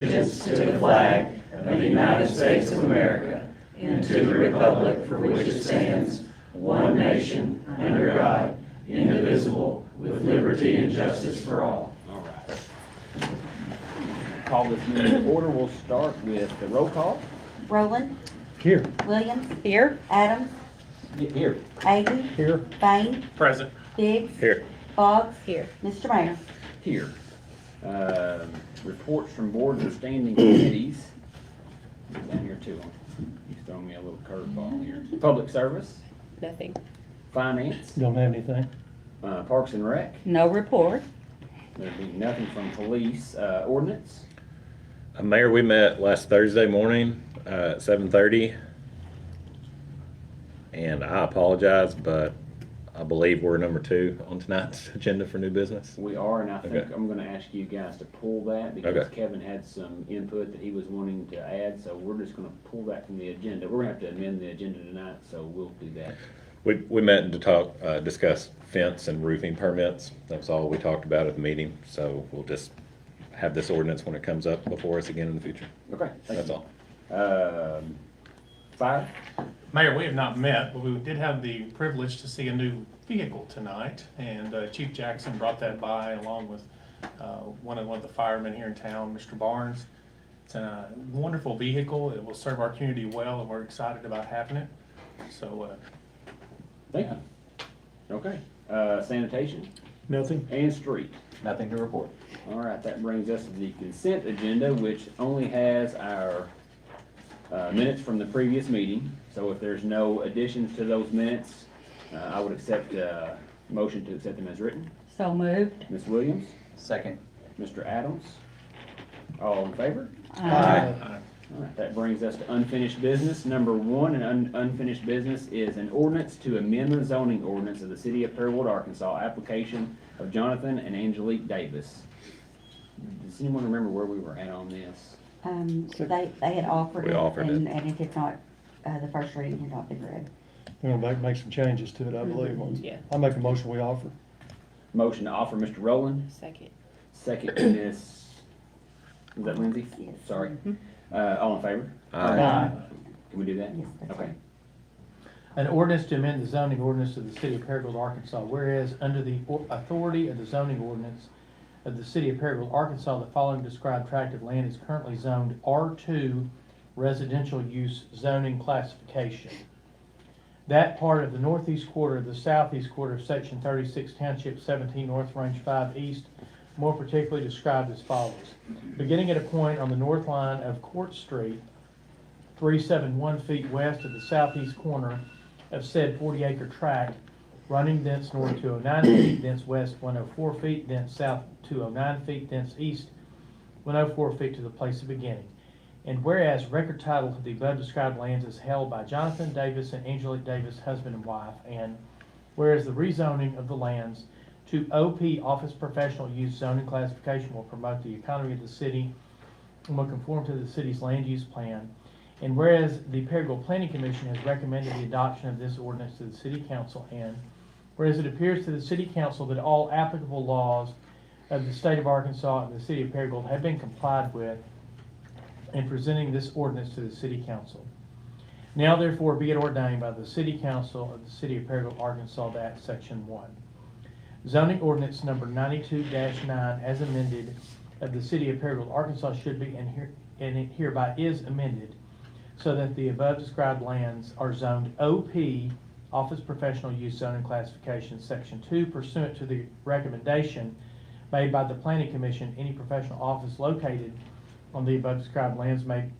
allegiance to the flag of the United States of America and to the republic for which it stands, one nation, under God, indivisible, with liberty and justice for all. All right. Call this meeting to order. We'll start with the roll call. Rowland. Here. Williams. Here. Adams. Here. Avey. Here. Bain. Present. Biggs. Here. Boggs. Here. Mr. Mayor. Here. Reports from boards or standing committees. Down here too. He's throwing me a little curveball here. Public service, Nothing. finance, Don't have anything. parks and rec. No report. There'd be nothing from police, ordinance. Mayor, we met last Thursday morning at 7:30, and I apologize, but I believe we're number 2 on tonight's agenda for new business. We are, and I think Okay. I'm gonna ask you guys to pull that because Okay. Kevin had some input that he was wanting to add, so we're just gonna pull that from the agenda. We're gonna have to amend the agenda tonight, so we'll do that. We met to talk, discuss fence and roofing permits. That's all we talked about at the meeting, so we'll just have this ordinance when it comes up before us again in the future. Okay, thank That's you. all. Fire? Mayor, we have not met, but we did have the privilege to see a new vehicle tonight, and Chief Jackson brought that by along with one of the firemen here in town, Mr. Barnes. It's a wonderful vehicle. It will serve our community well, and we're excited about having it. So, Thank you. Okay, sanitation Nothing. and street. Nothing to report. All right, that brings us to the consent agenda, which only has our minutes from the previous meeting. So if there's no additions to those minutes, I would accept a motion to accept them as written. So moved. Ms. Williams, Second. Mr. Adams, all in favor? Aye. All right, that brings us to unfinished business. Number 1 in unfinished business is an ordinance to amend the zoning ordinance of the city of Paragould, Arkansas, application of Jonathan and Angelique Davis. Does anyone remember where we were at on this? They had offered We it. offered it. And it had not, the first reading had not been read. We're gonna make some changes to it, I believe. Yeah. I make a motion we offer. Motion to offer, Mr. Rowland. Second. Second, Ms. Is that Lindsay? Yes. Sorry. All in favor? Aye. Can we do that? Yes, that's Okay. right. an ordinance to amend the zoning ordinance of the city of Paragould, Arkansas. Whereas under the authority of the zoning ordinance of the city of Paragould, Arkansas, the following described tract of land is currently zoned R2 residential use zoning classification. That part of the northeast quarter of the southeast quarter of section 36 township 17 north range 5 east, more particularly described as follows. Beginning at a point on the north line of Court Street, 371 feet west of the southeast corner of said 40-acre tract, running thence north 209 feet, thence west 104 feet, thence south 209 feet, thence east 104 feet to the place of beginning. And whereas record title to the above described lands is held by Jonathan Davis and Angelique Davis, husband and wife, and whereas the rezoning of the lands to OP office professional use zoning classification will promote the economy of the city and will conform to the city's land use plan. And whereas the Paragould Planning Commission has recommended the adoption of this ordinance to the City Council, and whereas it appears to the City Council that all applicable laws of the state of Arkansas and the city of Paragould have been complied with in presenting this ordinance to the City Council. Now therefore be it ordained by the City Council of the city of Paragould, Arkansas, that Section 1. Zoning ordinance number 92-9 as amended of the city of Paragould, Arkansas should be and it hereby is amended so that the above described lands are zoned OP, Office Professional Use Zoning Classification, Section 2, pursuant to the recommendation made by the Planning Commission. Any professional office located on the above described lands may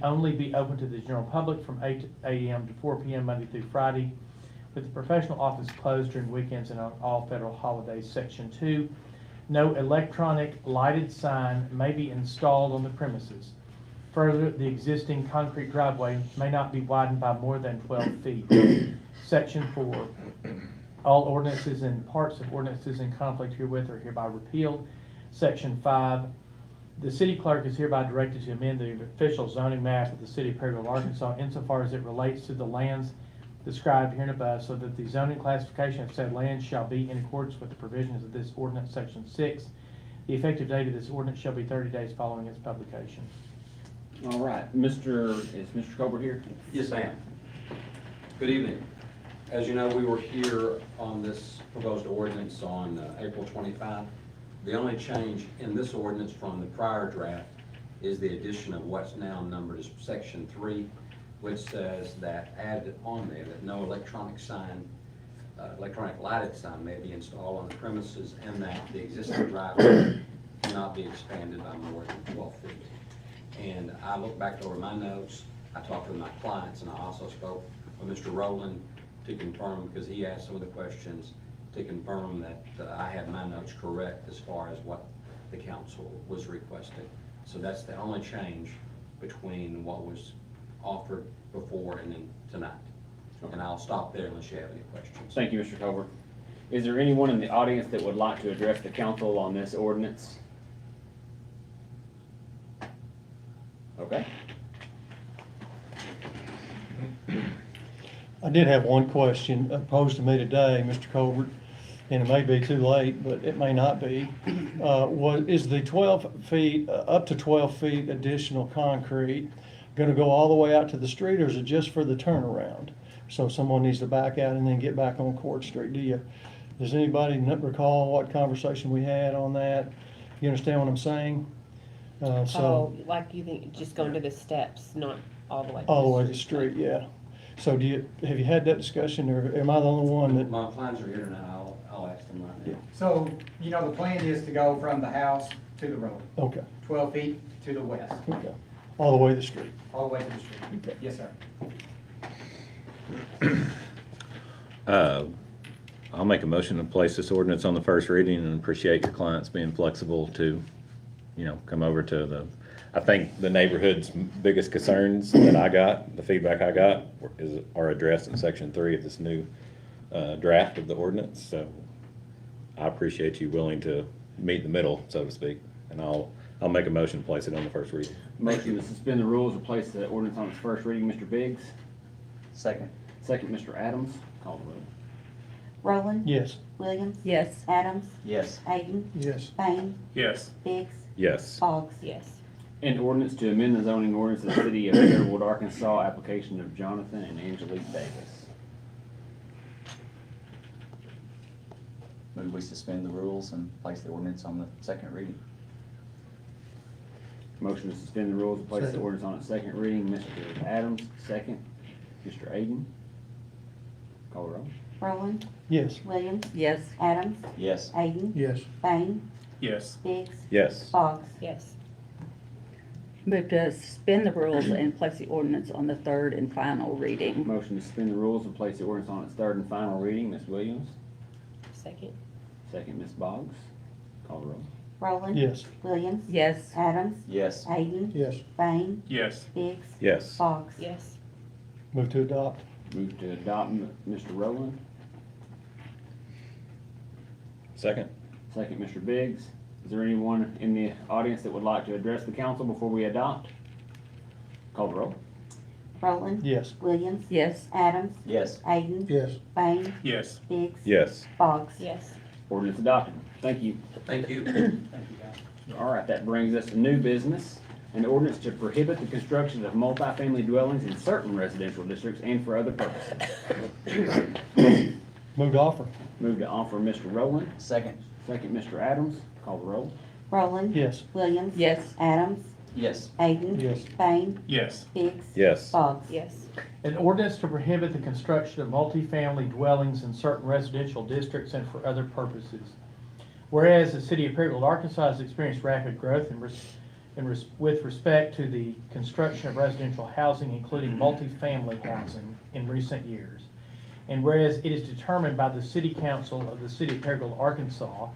only be open to the general public from 8 a.m. to 4 p.m. Monday through Friday, with the professional office closed during weekends and on all federal holidays. Section 2, no electronic lighted sign may be installed on the premises. Further, the existing concrete driveway may not be widened by more than 12 feet. Section 4, all ordinances and parts of ordinances in conflict herewith are hereby repealed. Section 5, the city clerk is hereby directed to amend the official zoning map of the city of Paragould, Arkansas insofar as it relates to the lands described here and above, so that the zoning classification of said lands shall be in accordance with the provisions of this ordinance. Section 6, The effective date of this ordinance shall be 30 days following its publication. All right, is Mr. Colbert here? Yes, I am. Good evening. As you know, we were here on this proposed ordinance on April 25. The only change in this ordinance from the prior draft is the addition of what's now numbered as Section 3, which says that added on there that no electronic lighted sign may be installed on the premises, and that the existing driveway cannot be expanded by more than 12 feet. And I looked back over my notes, I talked with my clients, and I also spoke with Mr. Rowland to confirm, because he asked some of the questions, to confirm that I had my notes correct as far as what the council was requesting. So that's the only change between what was offered before and then tonight. And I'll stop there unless you have any questions. Thank you, Mr. Colbert. Is there anyone in the audience that would like to address the council on this ordinance? Okay. I did have one question posed to me today, Mr. Colbert, and it may be too late, but it may not be. Is the 12 feet, up to 12 feet additional concrete gonna go all the way out to the street, or is it just for the turnaround? So someone needs to back out and then get back on Court Street. Does anybody recall what conversation we had on that? You understand what I'm saying? Oh, like you think, just going to the steps, not all the way? All the way to the street, yeah. So have you had that discussion, or am I the only one that? My clients are here now, I'll ask them right now. So, the plan is to go from the house to the road, Okay, 12 feet to the west, okay. All the way to the street. all the way to the street. Yes, sir. I'll make a motion to place this ordinance on the first reading, and appreciate your clients being flexible to, come over to I think the neighborhood's biggest concerns that I got, the feedback I got, are addressed in Section 3 of this new draft of the ordinance. So I appreciate you willing to meet in the middle, so to speak, and I'll make a motion to place it on the first reading. Motion to suspend the rules and place the ordinance on its first reading, Mr. Biggs. Second. Second, Mr. Adams. Call the roll. Rowland. Yes. Williams. Yes. Adams. Yes. Hayden. Yes. Payne. Yes. Biggs. Yes. Boggs. Yes. An ordinance to amend the zoning ordinance of the city of Paragould, Arkansas, application of Jonathan and Angelique Davis. Move we suspend the rules and place the ordinance on the second reading. Motion to suspend the rules and place the Second. ordinance on its second reading, Mr. Adams. Second, Mr. Aiden. Call the roll. Rowland. Yes. Williams. Yes. Adams. Yes. Hayden. Yes. Payne. Yes. Biggs. Yes. Boggs. Yes. Move to suspend the rules and place the ordinance on the third and final reading. Motion to suspend the rules and place the ordinance on its third and final reading, Ms. Williams. Second. Second, Ms. Boggs. Call the roll. Rowland. Yes. Williams. Yes. Adams. Yes. Hayden. Yes. Payne. Yes. Biggs. Yes. Boggs. Yes. Move to adopt. Move to adopt Mr. Rowland. Second. Second, Mr. Biggs. Is there anyone in the audience that would like to address the council before we adopt? Call the roll. Rowland. Yes. Williams. Yes. Adams. Yes. Hayden. Yes. Payne. Yes. Biggs. Yes. Boggs. Yes. Ordinance adopted. Thank you. Thank you. All right, that brings us to new business. An ordinance to prohibit the construction of multifamily dwellings in certain residential districts and for other purposes. Move to offer. Move to offer Mr. Rowland. Second. Second, Mr. Adams. Call the roll. Rowland. Yes. Williams. Yes. Adams. Yes. Hayden. Yes. Payne. Yes. Biggs. Yes. Boggs. Yes. An ordinance to prohibit the construction of multifamily dwellings in certain residential districts and for other purposes. Whereas the city of Paragould, Arkansas has experienced rapid growth with respect to the construction of residential housing, including multifamily housing, in recent years. And whereas it is determined by the City Council of the City of Paragould, Arkansas,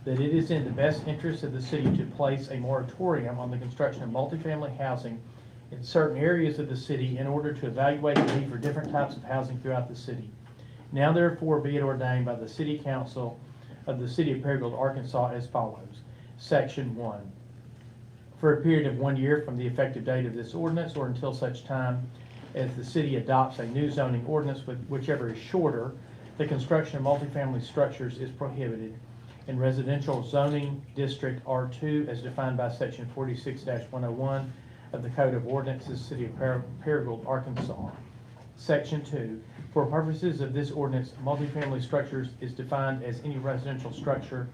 that it is in the best interest of the city to place a moratorium on the construction of multifamily housing in certain areas of the city in order to evaluate the need for different types of housing throughout the city. Now therefore be it ordained by the City Council of the City of Paragould, Arkansas as follows. Section 1. For a period of 1 year from the effective date of this ordinance or until such time as the city adopts a new zoning ordinance, whichever is shorter, the construction of multifamily structures is prohibited. in residential zoning district R2 as defined by section 46-101 of the Code of Ordinances, City of Paragould, Arkansas. Section 2, for purposes of this ordinance, multifamily structures is defined as any residential structure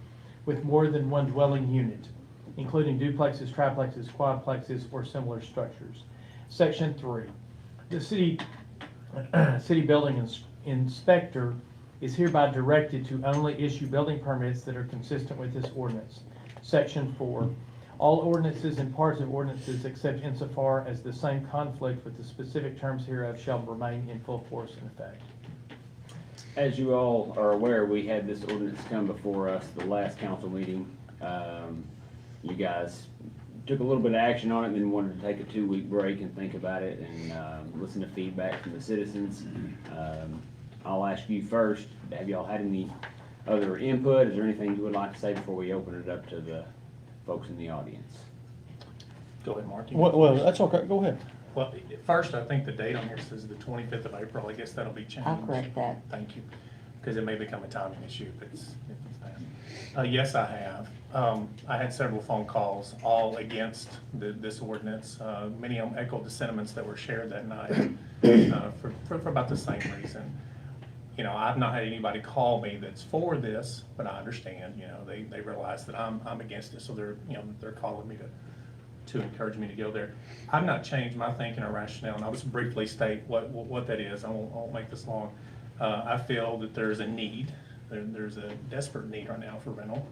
with more than one dwelling unit, including duplexes, triplexes, quadplexes, or similar structures. Section 3, the city building inspector is hereby directed to only issue building permits that are consistent with this ordinance. Section 4, all ordinances and parts of ordinances except insofar as the same conflict with the specific terms hereof shall remain in full force and effect. As you all are aware, we had this ordinance come before us the last council meeting. You guys took a little bit of action on it and then wanted to take a 2-week break and think about it and listen to feedback from the citizens. I'll ask you first, have y'all had any other input? Is there anything you would like to say before we open it up to the folks in the audience? Go ahead, Mark. Well, that's okay, go ahead. Well, first, I think the date on here says the 25th of April. I guess that'll be changed. I'll correct that. Thank you, because it may become a timing issue if it's that. Yes, I have. I had several phone calls, all against this ordinance. Many of them echoed the sentiments that were shared that night for about the same reason. You know, I've not had anybody call me that's for this, but I understand, you know, they realize that I'm against it, so they're calling me to encourage me to go there. I've not changed my thinking or rationale, and I'll just briefly state what that is. I won't make this long. I feel that there's a need. There's a desperate need right now for rental.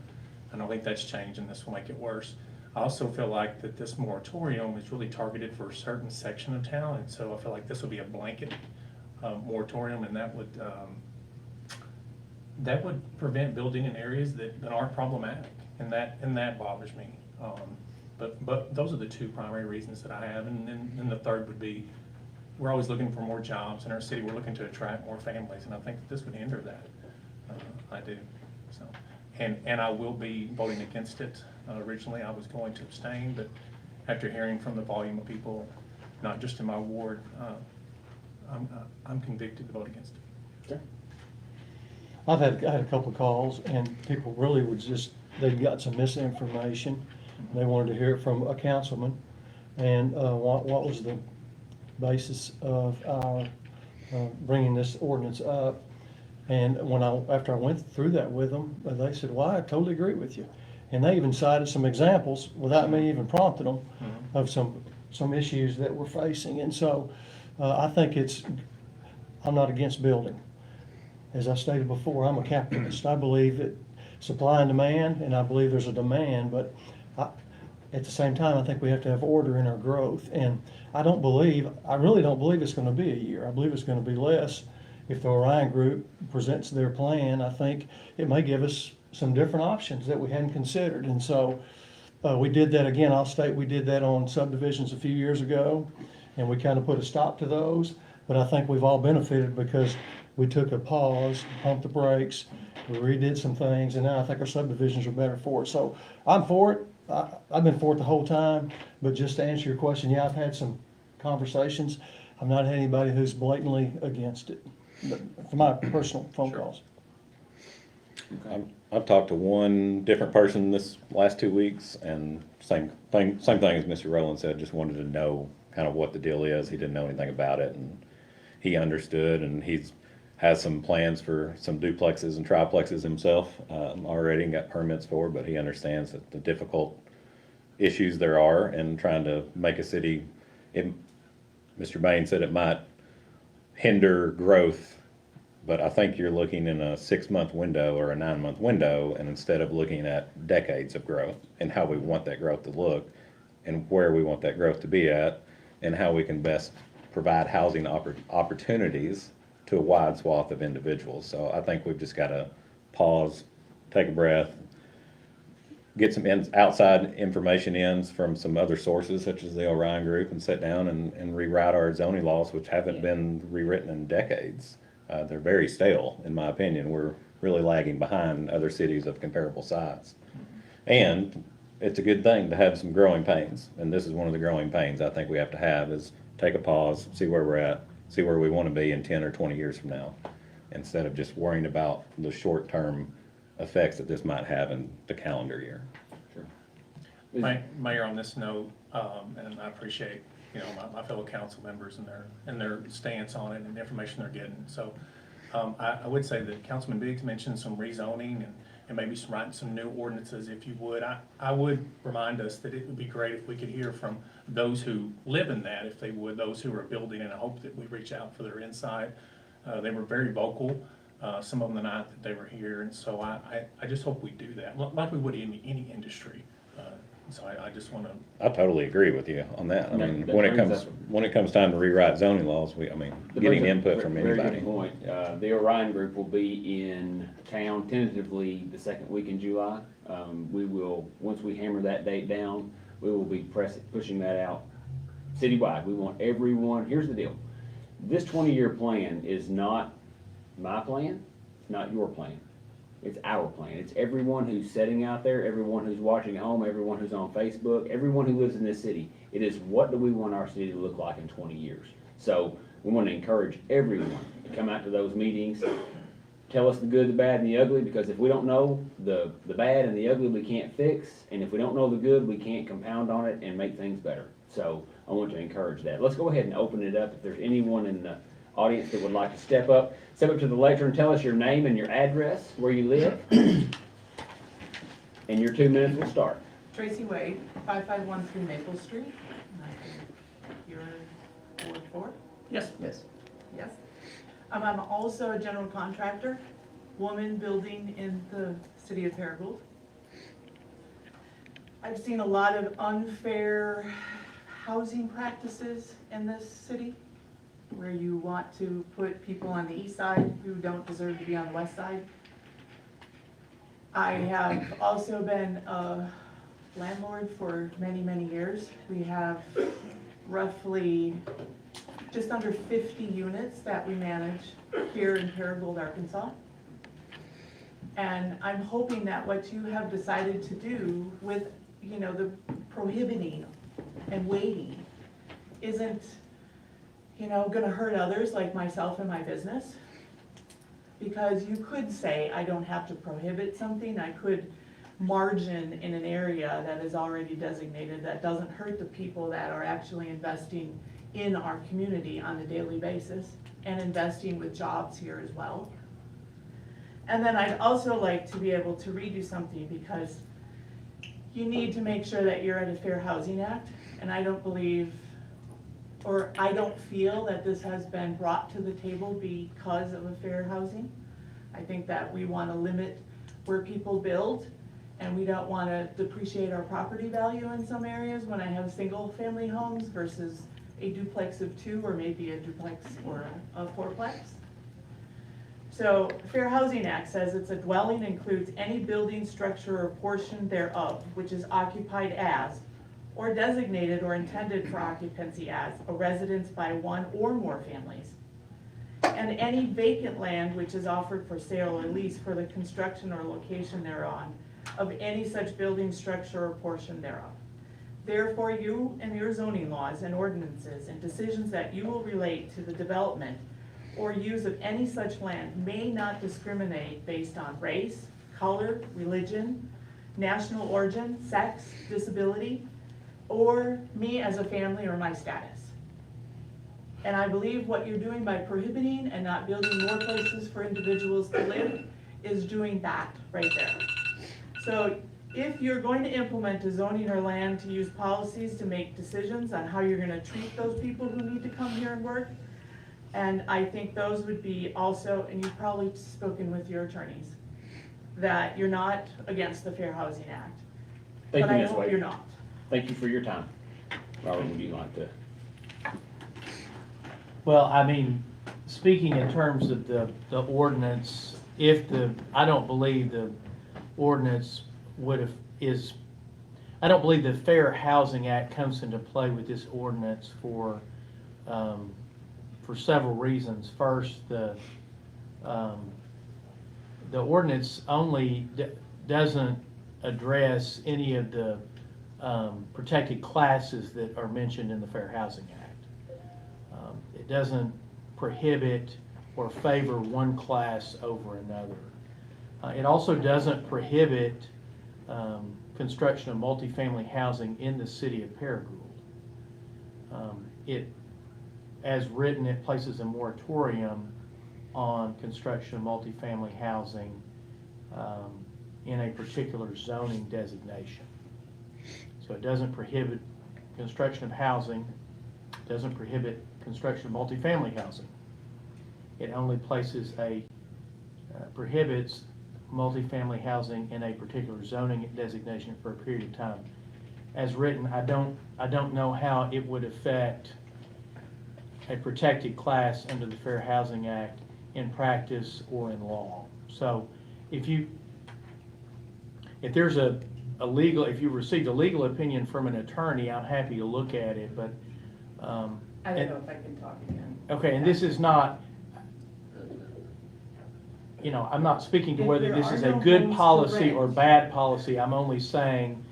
I don't think that's changed, and this will make it worse. I also feel like that this moratorium is really targeted for a certain section of town, and so I feel like this would be a blanket moratorium, and that would prevent building in areas that aren't problematic, and that bothers me. But those are the two primary reasons that I have, and then the third would be, we're always looking for more jobs in our city. We're looking to attract more families, and I think that this would hinder that. I do. So, and I will be voting against it. Originally, I was going to abstain, but after hearing from the volume of people, not just in my ward, I'm convicted to vote against it. I had a couple of calls, and people really would they got some misinformation. They wanted to hear it from a councilman, and what was the basis of our bringing this ordinance up. And after I went through that with them, they said, well, I totally agree with you. And they even cited some examples, without me even prompting them, of some issues that we're facing. And so I think I'm not against building. As I stated before, I'm a capitalist. I believe that supply and demand, and I believe there's a demand, but at the same time, I think we have to have order in our growth. And I really don't believe it's going to be a year. I believe it's going to be less. If the Orion Group presents their plan, I think it may give us some different options that we hadn't considered. And so we did that again. I'll state we did that on subdivisions a few years ago, and we kind of put a stop to those. But I think we've all benefited because we took a pause, pumped the brakes, we redid some things, and now I think our subdivisions are better for it. So I'm for it. I've been for it the whole time. But just to answer your question, yeah, I've had some conversations. I've not had anybody who's blatantly against it, but for my personal phone calls. I've talked to one different person this last 2 weeks, and same thing as Mr. Rowland said, just wanted to know kind of what the deal is. He didn't know anything about it, and he understood, and has some plans for some duplexes and triplexes himself already and got permits for, but he understands that the difficult issues there are in trying to make a city. Mr. Bain said it might hinder growth, but I think you're looking in a 6-month window or a 9-month window, and instead of looking at decades of growth and how we want that growth to look and where we want that growth to be at and how we can best provide housing opportunities to a wide swath of individuals. So I think we've just got to pause, take a breath, get some outside information in from some other sources such as the Orion Group, and sit down and rewrite our zoning laws, which haven't been rewritten in decades. They're very stale, in my opinion. We're really lagging behind other cities of comparable size. And it's a good thing to have some growing pains, and this is one of the growing pains I think we have to have, is take a pause, see where we're at, see where we want to be in 10 or 20 years from now, instead of just worrying about the short-term effects that this might have in the calendar year. Mayor, on this note, and I appreciate, my fellow council members and their stance on it and the information they're getting. So, I would say that Councilman Biggs mentioned some rezoning and maybe writing some new ordinances, if you would. I would remind us that it would be great if we could hear from those who live in that, if they would, those who are building, and I hope that we reach out for their insight. They were very vocal, some of them the night that they were here, and so I just hope we do that, like we would in any industry. So I just want to. I totally agree with you on that. I mean, That when it brings comes us- time to rewrite zoning laws, getting input from Very anybody. good point. The Orion Group will be in town tentatively the second week in July. We will, once we hammer that date down, we will be pushing that out citywide. We want everyone, here's the deal. This 20-year plan is not my plan, it's not your plan. It's our plan. It's everyone who's sitting out there, everyone who's watching at home, everyone who's on Facebook, everyone who lives in this city. It is what do we want our city to look like in 20 years? So we want to encourage everyone to come out to those meetings, tell us the good, the bad, and the ugly, because if we don't know the bad and the ugly, we can't fix, and if we don't know the good, we can't compound on it and make things better. So I want to encourage that. Let's go ahead and open it up. If there's anyone in the audience that would like to step up to the lectern and tell us your name and your address, where you live, and your 2 minutes will start. Tracy Wade, 5513 Maple Street. You're Ward 4? Yes. Yes. I'm also a general contractor, woman building in the city of Paragould. I've seen a lot of unfair housing practices in this city, where you want to put people on the east side who don't deserve to be on the west side. I have also been a landlord for many, many years. We have roughly just under 50 units that we manage here in Paragould, Arkansas. And I'm hoping that what you have decided to do with, the prohibiting and waiting isn't gonna hurt others like myself and my business. Because you could say, I don't have to prohibit something, I could margin in an area that is already designated that doesn't hurt the people that are actually investing in our community on a daily basis and investing with jobs here as well. And then I'd also like to be able to read you something, because you need to make sure that you're at a Fair Housing Act, and I don't believe, or I don't feel that this has been brought to the table because of a fair housing. I think that we want to limit where people build, and we don't want to depreciate our property value in some areas when I have single family homes versus a duplex of 2, or maybe a duplex or a fourplex. So Fair Housing Act says it's a dwelling includes any building, structure, or portion thereof which is occupied as, or designated or intended for occupancy as, a residence by one or more families, and any vacant land which is offered for sale or lease for the construction or location thereon of any such building, structure, or portion thereof. Therefore, you and your zoning laws and ordinances and decisions that you will relate to the development or use of any such land may not discriminate based on race, color, religion, national origin, sex, disability, or me as a family or my status. And I believe what you're doing by prohibiting and not building more places for individuals to live is doing that right there. So if you're going to implement a zoning or land to use policies to make decisions on how you're gonna treat those people who need to come here and work, and I think those would be also, and you've probably spoken with your attorneys, that you're not against the Fair Housing Act. Thank But you, I Ms. hope Wade. you're not. Thank you for your time. Robert, would you like to? Well, I mean, speaking in terms of the ordinance, I don't believe the ordinance I don't believe the Fair Housing Act comes into play with this ordinance for several reasons. First, the ordinance only doesn't address any of the protected classes that are mentioned in the Fair Housing Act. It doesn't prohibit or favor one class over another. It also doesn't prohibit construction of multifamily housing in the city of Paragould. It, as written, it places a moratorium on construction of multifamily housing in a particular zoning designation. So it doesn't prohibit construction of housing, doesn't prohibit construction of multifamily housing. It only places prohibits multifamily housing in a particular zoning designation for a period of time. As written, I don't know how it would affect a protected class under the Fair Housing Act in practice or in law. So if you received a legal opinion from an attorney, I'm happy to look at it, but. I don't know if I can talk again. Okay, and this is not, I'm not speaking to If whether there this are is a no good homes to policy or rent. bad policy. I'm only saying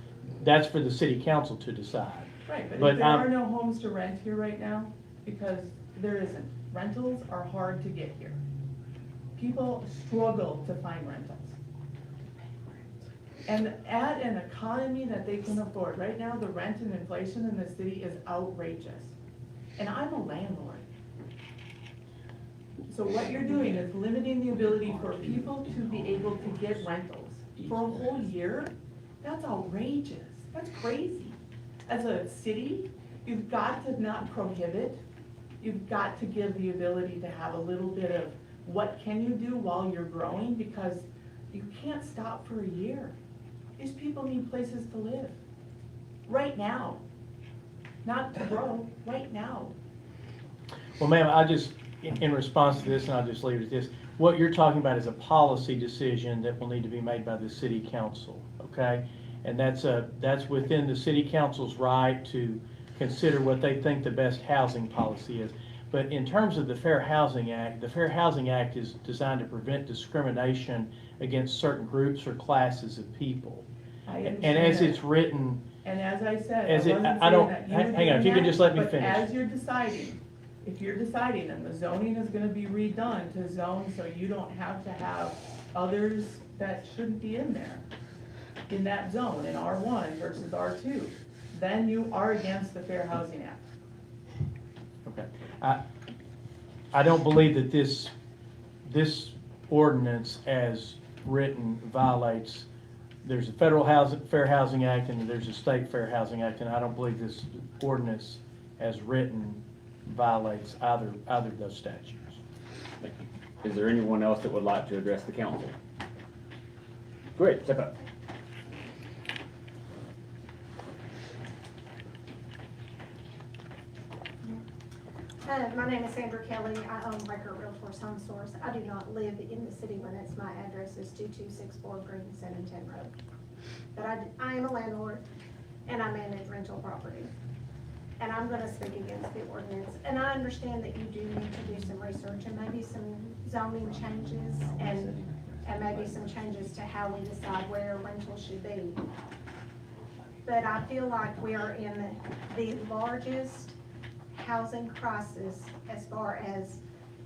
that's for the city council to decide. Right, but But, if there are no homes to rent here right now, because there isn't, rentals are hard to get here. People struggle to find rentals. And at an economy that they can afford, right now, the rent and inflation in the city is outrageous. And I'm a landlord. So what you're doing is limiting the ability for people to be able to get rentals for a whole year. That's outrageous. That's crazy. As a city, you've got to not prohibit. You've got to give the ability to have a little bit of what can you do while you're growing, because you can't stop for a year. These people need places to live right now, not to grow, right now. Well, ma'am, in response to this, and I'll just leave it at this, what you're talking about is a policy decision that will need to be made by the city council, okay? And that's within the city council's right to consider what they think the best housing policy is. But in terms of the Fair Housing Act, the Fair Housing Act is designed to prevent discrimination against certain groups or classes of people. I understand And as that. it's written, And as I said, I As it- wasn't I saying don't- that you hang were on, doing if you could that, just let me but finish. as you're deciding, if you're deciding, and the zoning is gonna be redone to zone, so you don't have to have others that shouldn't be in there, in that zone, in R1 versus R2, then you are against the Fair Housing Act. okay, I don't believe that this ordinance as written violates, there's a federal Fair Housing Act and there's a state Fair Housing Act, and I don't believe this ordinance as written violates either of those statutes. Thank you. Is there anyone else that would like to address the council? Great, step up. My name is Sandra Kelly. I own Record Realtors Home Source. I do not live in the city limits. My address is 2264 Green 710 Road. But I am a landlord and I manage rental property. And I'm gonna speak against the ordinance. And I understand that you do need to do some research and maybe some zoning changes and maybe some changes to how we decide where rentals should be. But I feel like we are in the largest housing crisis as far as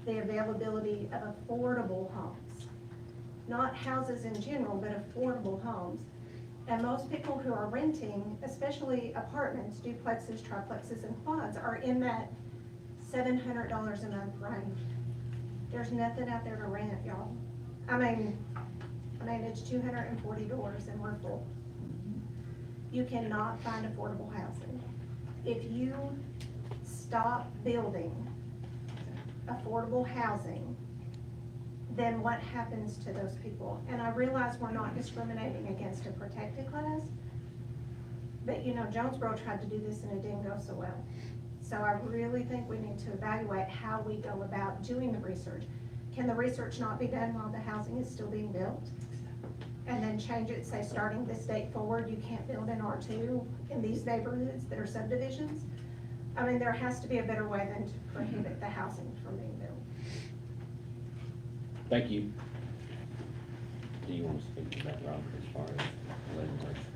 the availability of affordable homes. Not houses in general, but affordable homes. And most people who are renting, especially apartments, duplexes, triplexes, and quads, are in that $700 a month range. There's nothing out there to rent, y'all. I mean, it's 240 doors and we're full. You cannot find affordable housing. If you stop building affordable housing, then what happens to those people? And I realize we're not discriminating against a protected class, but Jonesboro tried to do this and it didn't go so well. So I really think we need to evaluate how we go about doing the research. Can the research not be done while the housing is still being built? And then change it, say starting this date forward, you can't build in R2 in these neighborhoods that are subdivisions? I mean, there has to be a better way than to prohibit the housing from being built. Thank you. Do you want to speak to that, Robert, as far as legislation?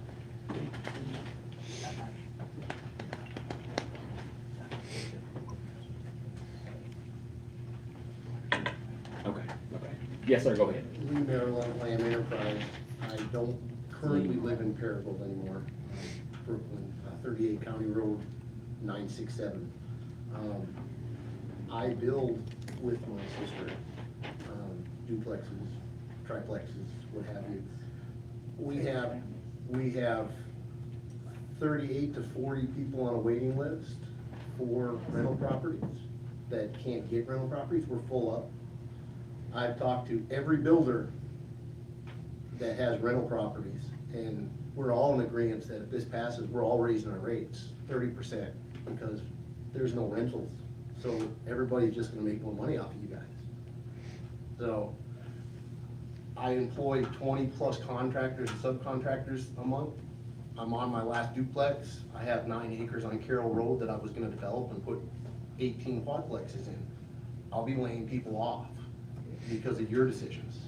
Okay. Yes, sir, go ahead. Lee Maryland, Lamb Enterprise. I don't currently live in Paragould anymore. Brooklyn, 38 County Road, 967. I build with my sister, duplexes, triplexes, what have you. We have 38 to 40 people on a waiting list for rental properties that can't get rental properties. We're full up. I've talked to every builder that has rental properties, and we're all in agreement that if this passes, we're all raising our rates 30% because there's no rentals. So everybody's just gonna make more money off of you guys. So I employ 20+ contractors and subcontractors a month. I'm on my last duplex. I have 9 acres on Carroll Road that I was gonna develop and put 18 quadplexes in. I'll be laying people off because of your decisions.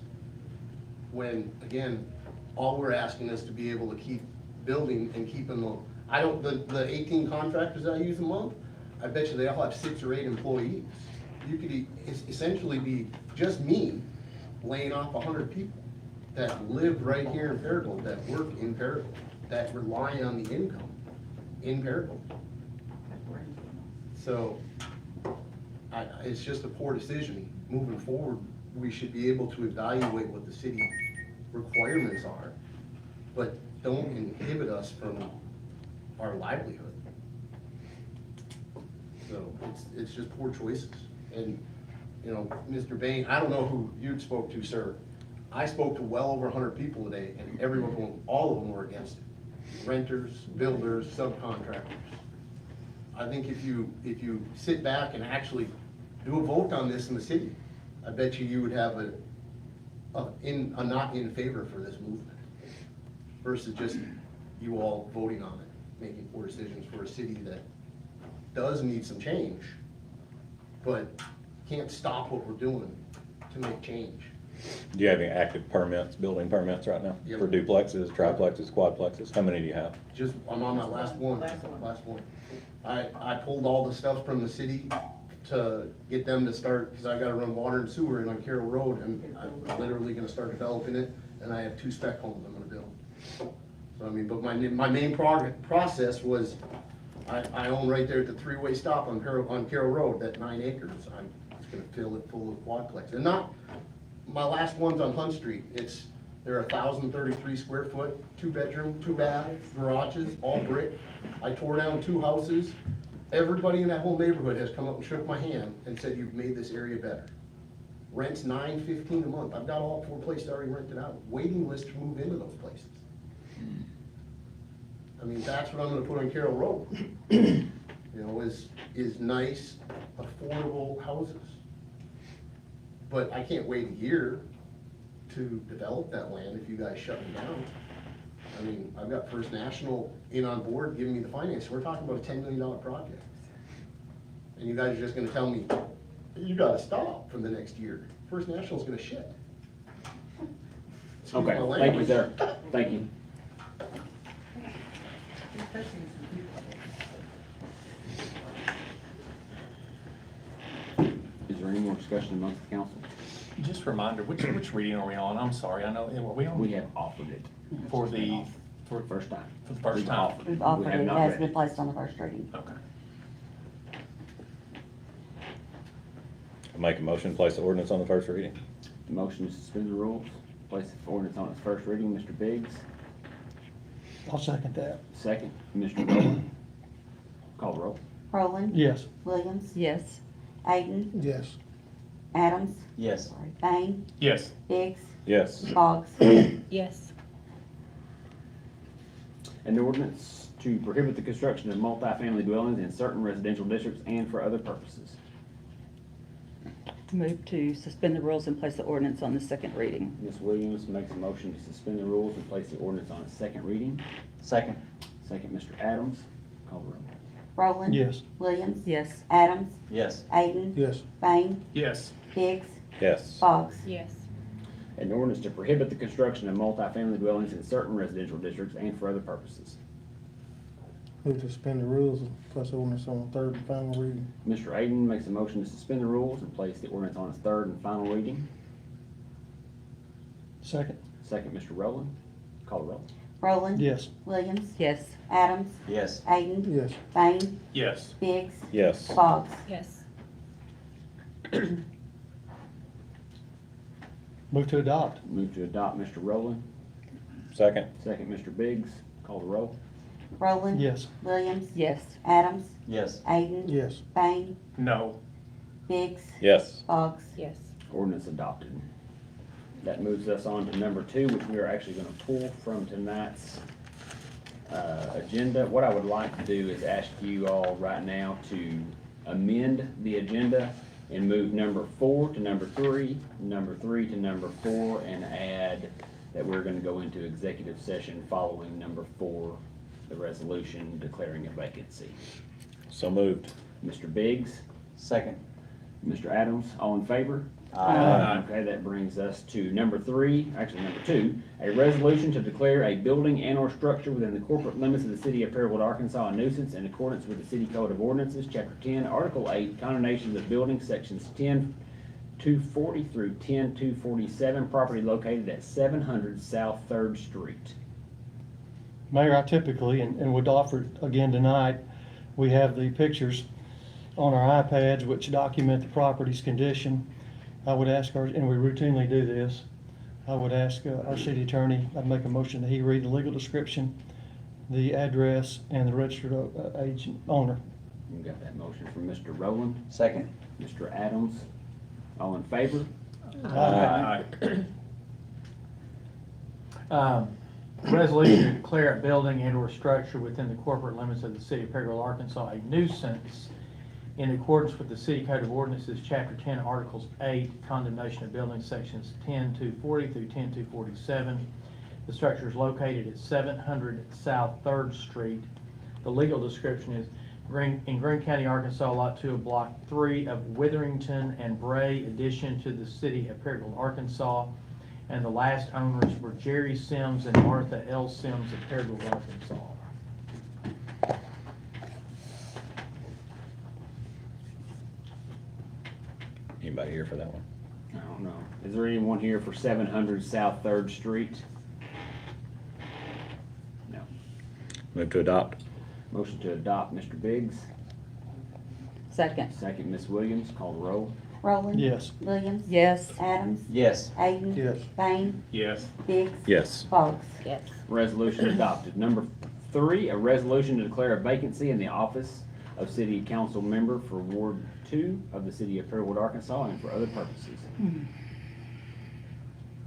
When, again, all we're asking is to be able to keep building and keeping the, the 18 contractors I use a month, I bet you they all have 6 or 8 employees. You could essentially be just me laying off 100 people that live right here in Paragould, that work in Paragould, that rely on the income in Paragould. So, it's just a poor decision. Moving forward, we should be able to evaluate what the city requirements are, but don't inhibit us from our livelihood. So, it's just poor choices. And, you know, Mr. Bain, I don't know who you spoke to, sir. I spoke to well over 100 people today, and all of them were against it. Renters, builders, subcontractors. I think if you sit back and actually do a vote on this in the city, I bet you would have a not in favor for this movement versus just you all voting on it, making poor decisions for a city that does need some change, but can't stop what we're doing to make change. Do you have any active permits, building permits right now? Yep. For duplexes, triplexes, quadplexes? How many do you have? Just, I'm on my last one. I pulled all the stuff from the city to get them to start, because I gotta run water and sewer in on Carroll Road, and I'm literally gonna start developing it, and I have 2 spec homes I'm gonna build. So, I mean, but my main process was, I own right there at the 3-way stop on Carroll Road, that 9 acres. I'm just gonna fill it full of quadplex. And not, my last one's on Hunt Street. They're 1,033 square foot, 2-bedroom, 2-bath, garages, all brick. I tore down 2 houses. Everybody in that whole neighborhood has come up and shook my hand and said, you've made this area better. Rent's $9.15 a month. I've got all 4 places already rented out. Waiting list to move into those places. I mean, that's what I'm gonna put on Carroll Road. You know, is nice, affordable houses. But I can't wait a year to develop that land if you guys shut me down. I mean, I've got First National in on board giving me the finance. We're talking about a $10 million project. And you guys are just gonna tell me, you gotta stop for the next year. First National's gonna shit. Excuse my Okay, thank you, language. sir. Thank you. Is there any more discussion amongst the council? Just a reminder, which reading are we on? I'm sorry, I know, were we on? We have offered it. For the, For the first time. for the first We've time? offered We've We offered have it, it not has read been placed on the first reading. Okay. I make a motion, to place the ordinance on the first reading. Motion to suspend the rules, place the ordinance on its first reading. Mr. Biggs, I'll second that. second. Mr. Rowland, call the roll. Rowland. Yes. Williams. Yes. Ayton. Yes. Adams. Yes. Sorry, Bain. Yes. Biggs. Yes. Boggs. Yes. An ordinance to prohibit the construction of multifamily dwellings in certain residential districts and for other purposes. Move to suspend the rules and place the ordinance on the second reading. Ms. Williams makes a motion to suspend the rules and place the ordinance on its second reading. Second. Second, Mr. Adams, call the roll. Rowland. Yes. Williams. Yes. Adams. Yes. Ayton. Yes. Bain. Yes. Biggs. Yes. Boggs. Yes. An ordinance to prohibit the construction of multifamily dwellings in certain residential districts and for other purposes. Move to suspend the rules and place ordinance on third and final reading. Mr. Ayton makes a motion to suspend the rules and place the ordinance on its third and final reading. Second. Second, Mr. Rowland. Call the roll. Rowland. Yes. Williams. Yes. Adams. Yes. Ayden. Yes. Bain. Yes. Biggs. Yes. Boggs. Yes. Move to adopt. Move to adopt, Mr. Rowland. Second. Second, Mr. Biggs. Call the roll. Rowland. Yes. Williams. Yes. Adams. Yes. Ayden. Yes. Bain. No. Biggs. Yes. Boggs. Yes. Ordinance adopted. That moves us on to number 2, which we are actually going to pull from tonight's agenda. What I would like to do is ask you all right now to amend the agenda and move number 4 to number 3, number 3 to number 4, and add that we're going to go into executive session following number 4, the resolution declaring a vacancy. So moved. Mr. Biggs, Second. Mr. Adams, all in favor? Aye. Okay, that brings us to number 3, actually number 2, a resolution to declare a building and/or structure within the corporate limits of the city of Paragould, Arkansas, a nuisance in accordance with the City Code of Ordinances, Chapter 10, Article 8, condemnation of buildings, Sections 10-240 through 10-247, property located at 700 South 3rd Street. Mayor, I typically, and would offer again tonight, we have the pictures on our iPads which document the property's condition. I would ask our, and we routinely do this, I would ask our city attorney, I'd make a motion that he read the legal description, the address, and the registered agent owner. You got that motion from Mr. Rowland, Second. Mr. Adams, all in favor? Aye. Resolution to declare a building and/or structure within the corporate limits of the city of Paragould, Arkansas, a nuisance in accordance with the City Code of Ordinances, Chapter 10, Articles 8, condemnation of buildings, Sections 10-240 through 10-247. The structure is located at 700 South 3rd Street. The legal description is in Greene County, Arkansas, Lot 2 of Block 3 of Witherington and Bray, addition to the city of Paragould, Arkansas. And the last owners were Jerry Sims and Martha L. Sims of Paragould, Arkansas. Anybody here for that one? I don't know. Is there anyone here for 700 South 3rd Street? No. Move to adopt. Motion to adopt, Mr. Biggs. Second. Second, Ms. Williams. Call the roll. Rowland. Yes. Williams. Yes. Adams. Yes. Ayden. Yes. Bain. Yes. Biggs. Yes. Boggs. Yes. Resolution adopted. Number 3, a resolution to declare a vacancy in the office of City Council Member for Ward 2 of the City of Paragould, Arkansas, and for other purposes.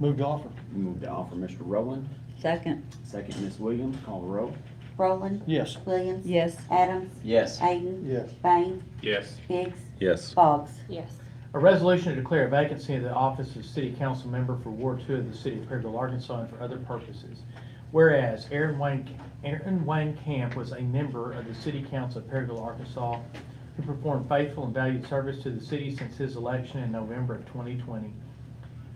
Move to offer. Move to offer Mr. Rowland. Second. Second, Ms. Williams. Call the roll. Rowland. Yes. Williams. Yes. Adams. Yes. Ayden. Yes. Bain. Yes. Biggs. Yes. Boggs. Yes. A resolution to declare a vacancy in the office of City Council Member for Ward 2 of the City of Paragould, Arkansas, and for other purposes. Whereas Aaron Wayne Camp was a member of the City Council of Paragould, Arkansas, who performed faithful and valued service to the city since his election in November of 2020.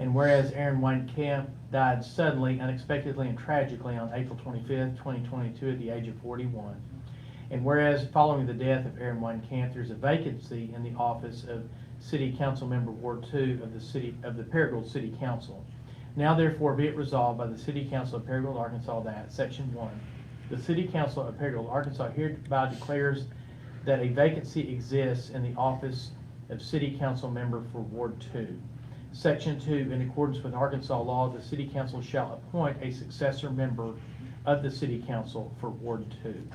And whereas Aaron Wayne Camp died suddenly, unexpectedly, and tragically on April 25th, 2022 at the age of 41. And whereas following the death of Aaron Wayne Camp, there's a vacancy in the office of City Council Member Ward 2 of the Paragould City Council. Now therefore be it resolved by the City Council of Paragould, Arkansas that, Section 1, the City Council of Paragould, Arkansas hereby declares that a vacancy exists in the office of City Council Member for Ward 2. Section 2, in accordance with Arkansas law, the City Council shall appoint a successor member of the City Council for Ward 2.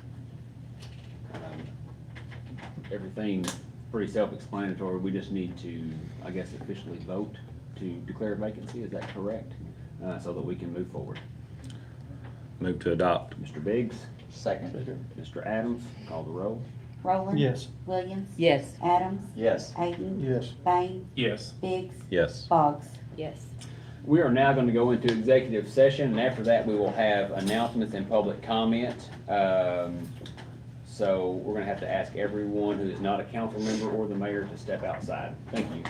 Everything pretty self-explanatory. We just need to, I guess, officially vote to declare a vacancy. Is that correct? So that we can move forward. Move to adopt. Mr. Biggs, Second. Mr. Adams, call the roll. Rowland. Yes. Williams. Yes. Adams. Yes. Ayden. Yes. Bain. Yes. Biggs. Yes. Boggs. Yes. We are now going to go into executive session, and after that, we will have announcements and public comment. So we're going to have to ask everyone who is not a council member or the mayor to step outside. Thank you.